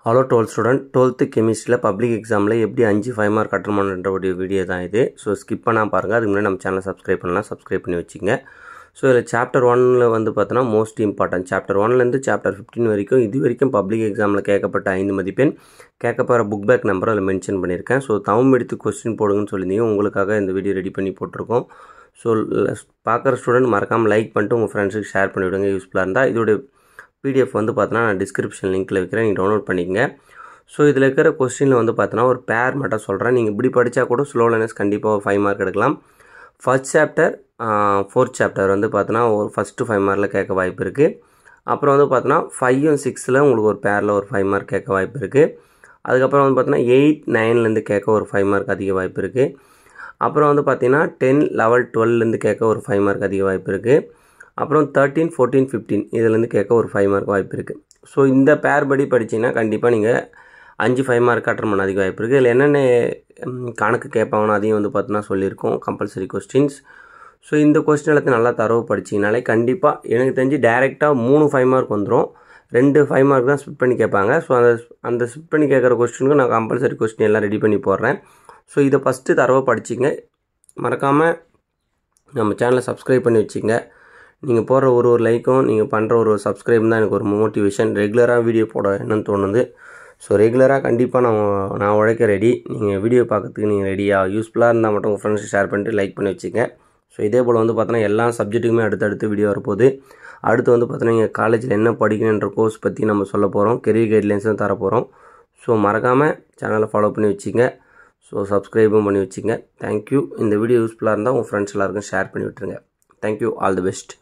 Hello 12th student 12th கெமிஸ்ட்ரியில் public எக்ஸாமில் எப்படி 5 5 mark attend பண்ணுற ஒரு வீடியோ தான் இது. ஸோ ஸ்கிப் பண்ணால் பாருங்கள். அதுக்கு முன்னாடி நம்ம சேனலை சப்ஸ்கிரைப் பண்ணலாம், சப்ஸ்கிரைப் பண்ணி வச்சுங்க. ஸோ இதில் சாப்டர் 1 வந்து பார்த்தோன்னா மோஸ்ட் இம்பார்ட்டன்ட் சாப்டர் 1லேருந்து சாப்டர் 15 வரைக்கும் இது வரைக்கும் பப்ளிக் எக்ஸாமில் கேட்கப்பட்ட 5 மதிப்பெண் கேட்கப்படுற புக் பேக் நம்பர் அதில் மென்ஷன் பண்ணியிருக்கேன். ஸோ தவம் எடுத்து கொஸ்டின் போடுங்கன்னு சொல்லியிருந்தீங்க, உங்களுக்காக இந்த வீடியோ ரெடி பண்ணி போட்டிருக்கோம். ஸோ பார்க்குற ஸ்டூடெண்ட் மறக்காமல் லைக் பண்ணிட்டு உங்கள் ஃப்ரெண்ட்ஸுக்கு ஷேர் பண்ணிவிடுங்க யூஸ்ஃபுல்லாக இருந்தால். இதோட பிடிஎஃப் வந்து பார்த்தோன்னா நான் டிஸ்கிரிப்ஷன் லிங்க்கில் வைக்கிறேன், நீங்கள் டவுன்லோட் பண்ணிக்கங்க. ஸோ இதில் இருக்கிற கொஸ்டினில் வந்து பார்த்தோன்னா ஒரு பேர் மட்டும் சொல்கிறேன். நீங்கள் இப்படி படித்தா கூட ஸ்லோ லேர்னர்ஸ் கண்டிப்பாக ஒரு 5 மார்க் எடுக்கலாம். ஃபர்ஸ்ட் சாப்டர் 4th சாப்டர் வந்து பார்த்தோன்னா ஒரு ஃபஸ்ட்டு 5 மார்க்கில் கேட்க வாய்ப்பு இருக்குது. அப்புறம் வந்து பார்த்தோன்னா 5 and 6 உங்களுக்கு ஒரு பேரில் ஒரு 5 மார்க் கேட்க வாய்ப்பு இருக்குது. அதுக்கப்புறம் வந்து பார்த்தோன்னா 8, 9லேருந்து கேட்க ஒரு 5 மார்க் அதிக வாய்ப்பு இருக்குது. அப்புறம் வந்து பார்த்தீங்கன்னா 10, 11, 12லேருந்து கேட்க ஒரு 5 மார்க் அதிக வாய்ப்பு இருக்குது. அப்புறம் 13, 14, 15 இதுலேருந்து கேட்க ஒரு 5 மார்க் வாய்ப்பு இருக்குது. ஸோ இந்த பேர் படி படிச்சிங்கன்னா கண்டிப்பாக நீங்கள் 5 5 மார்க் அட்டன் பண்ண அதிக வாய்ப்பு இருக்குது. இதில் என்னென்ன கணக்கு கேட்பாங்கன்னு அதையும் வந்து பார்த்தோன்னா சொல்லியிருக்கோம், கம்பல்சரி கொஸ்டின்ஸ். ஸோ இந்த கொஸ்டின் எல்லாத்தையும் நல்லா தரவு படிச்சிங்கனாலே கண்டிப்பாக எனக்கு தெரிஞ்சு டைரெக்டாக 3 5 மார்க் வந்துடும். 2 5 மார்க் தான் ஸ்பிட் பண்ணி கேட்பாங்க. ஸோ அந்த ஸ்பிட் பண்ணி கேட்குற கொஸ்டினுக்கு நான் கம்பல்சரி கொஸ்டின் எல்லாம் ரெடி பண்ணி போடுறேன். ஸோ இதை ஃபஸ்ட்டு தரவை படிச்சிங்க. மறக்காமல் நம்ம சேனலை சப்ஸ்கிரைப் பண்ணி வச்சுங்க. நீங்கள் போடுற ஒரு லைக்கும் நீங்கள் பண்ணுற ஒரு சப்ஸ்கிரைப் தான் எனக்கு ஒரு மோட்டிவேஷன், ரெகுலராக வீடியோ போட என்னன்னு தோணுது. ஸோ ரெகுலராக கண்டிப்பாக நான் உழைக்க ரெடி. நீங்கள் வீடியோ பார்க்கறதுக்கு நீங்கள் ரெடியாக யூஸ்ஃபுல்லாக இருந்தால் மட்டும் உங்கள் ஃப்ரெண்ட்ஸுக்கு ஷேர் பண்ணிட்டு லைக் பண்ணி வச்சுங்க. ஸோ இதே போல் வந்து பார்த்தோன்னா எல்லா சப்ஜெக்ட்டுக்குமே அடுத்தடுத்து வீடியோ வரப்போகுது. அடுத்து வந்து பார்த்தோன்னா நீங்கள் காலேஜில் என்ன படிக்கணுன்ற கோர்ஸ் பற்றி நம்ம சொல்ல போகிறோம், கெரியர் கைட்லைன்ஸும் தரப்போகிறோம். ஸோ மறக்காமல் சேனலை ஃபாலோ பண்ணி வச்சுங்க. ஸோ சப்ஸ்கிரைபும் பண்ணி வச்சுங்க. தேங்க்யூ. இந்த வீடியோ யூஸ்ஃபுல்லாக இருந்தால் உங்கள் ஃப்ரெண்ட்ஸ் எல்லாருக்கும் ஷேர் பண்ணி விட்டுருங்க. தேங்க்யூ. All the best.